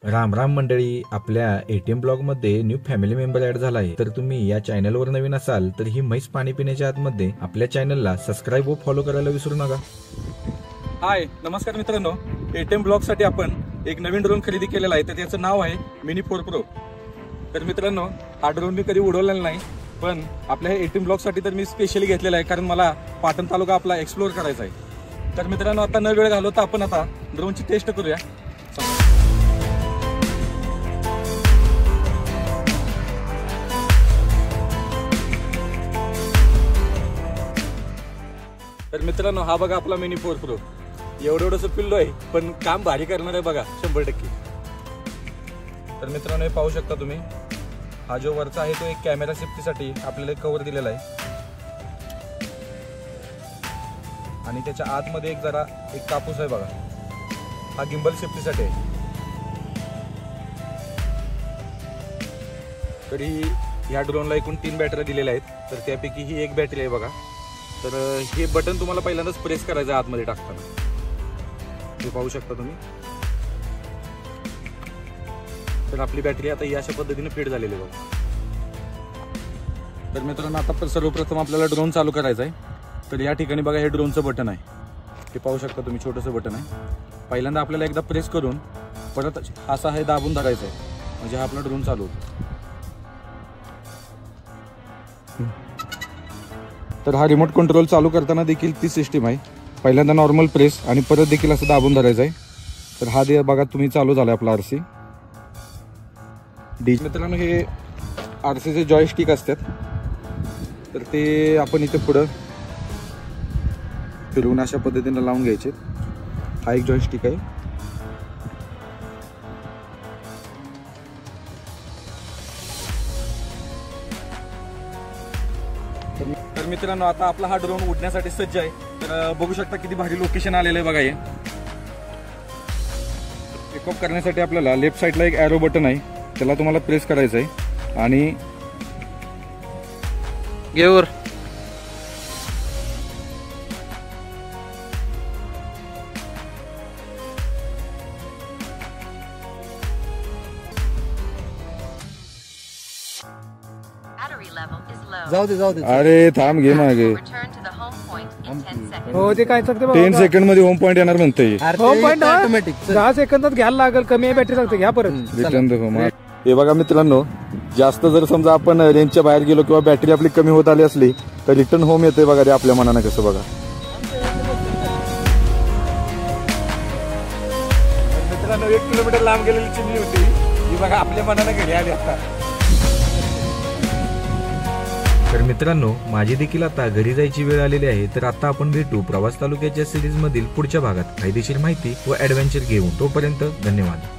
राम राम मंडळी, आपल्या ATM blog मध्ये न्यू फॅमिली मेंबर ऍड झाला आहे. तर तुम्ही या चॅनलवर नवीन असाल तर ही म्हैस पाणी पिण्याच्या आतमध्ये आपल्या चॅनलला सबस्क्राईब व फॉलो करायला विसरू नका. हाय नमस्कार मित्रांनो, एटीएम ब्लॉग साठी आपण एक नवीन ड्रोन खरेदी केलेला आहे. तर त्याचं नाव आहे मिनी 4 प्रो. तर मित्रांनो, हा ड्रोन मी कधी उडवलेला नाही, पण आपल्या एटीएम ब्लॉग साठी तर मी स्पेशली घेतलेला आहे, कारण मला पाटण तालुका आपला एक्सप्लोर करायचा आहे. तर मित्रांनो, आता न वेळ घालवता आपण आता ड्रोनची टेस्ट करूया. तर मित्रांनो, हा बघा आपला मिनी 4 प्रो. एवढंसं पिल्लो आहे, पण काम भारी करणार आहे बघा 100%. तर मित्रांनो, हे पाहू शकता तुम्ही, हा जो वरचा आहे तो एक कॅमेरा सेफ्टीसाठी आपल्याला एक कव्हर दिलेला आहे, आणि त्याच्या आतमध्ये एक कापूस आहे बघा, हा गिम्बल सेफ्टीसाठी आहे. तरी या ड्रोनला एकूण 3 बॅटऱ्या दिलेल्या आहेत. तर त्यापैकी ही एक बॅटरी आहे बघा. तर हे बटन तुम्हाला पहिल्यांदाच प्रेस करायचं आहे आतमध्ये टाकताना, हे पाहू शकता तुम्ही. तर आपली बॅटरी आता या अशा पद्धतीने फिट झालेली आहे बघा. तर मित्रांनो, आता सर्वप्रथम आपल्याला ड्रोन चालू करायचा आहे. तर या ठिकाणी बघा, हे ड्रोनचं बटन आहे, हे पाहू शकता तुम्ही, छोटंसं बटन आहे. पहिल्यांदा आपल्याला एकदा प्रेस करून परत असा हे दाबून धरायचं आहे, म्हणजे हा आपला ड्रोन चालू होतो. तर हा रिमोट कंट्रोल चालू करताना देखील ती सिस्टीम आहे. पहिल्यांदा नॉर्मल प्रेस आणि परत देखील असं दाबून धरायचं आहे. तर हा दे बघा तुम्ही, चालू झाला आपला आरसी डी. मित्रांनो, हे आरसीचे जॉयस्टिक असतात, तर ते आपण इथे पुढं फिरवून अशा पद्धतीने लावून घ्यायचे. हा एक जॉयस्टिक आहे. तर मित्रांनो, आता आपला हा ड्रोन उडण्यासाठी सज्ज आहे. तर बघू शकता किती भारी लोकेशन आलेलं आहे बघा. हे टेक ऑफ करण्यासाठी आपल्याला लेफ्ट साईडला एक एरो बटन आहे, त्याला तुम्हाला प्रेस करायचं आहे आणि गेवर जाऊ दे. अरे थांब, घे मागे. हो, ते काय सांगते 10 सेकंड मध्ये होम पॉइंट येणार म्हणतोय. होम पॉइंट ऑटोमॅटिक 10 सेकंदात घ्यायला लागेल. कमी बॅटरी सांगते, घ्या परत रिटर्न द होम. हे बघा मित्रांनो, जास्त जर समजा आपण रेंजच्या बाहेर गेलो किंवा बॅटरी आपली कमी होत आली असली तर रिटर्न होम येते बघा. ते आपल्या मनानं कसं बघा. मित्रांनो, 1 किलोमीटर लांब गेलेली चिमणी होती, ही बघा आपल्या मनानं घरी आली आता. तर मित्रांनो, माझी देखील आता घरी जायची वेळ आलेली आहे. तर आता आपण भेटू प्रवास तालुक्याच्या सिरीज मधील पुढच्या भागात फायदेशीर माहिती व ऍडव्हेंचर घेऊन. तोपर्यंत धन्यवाद.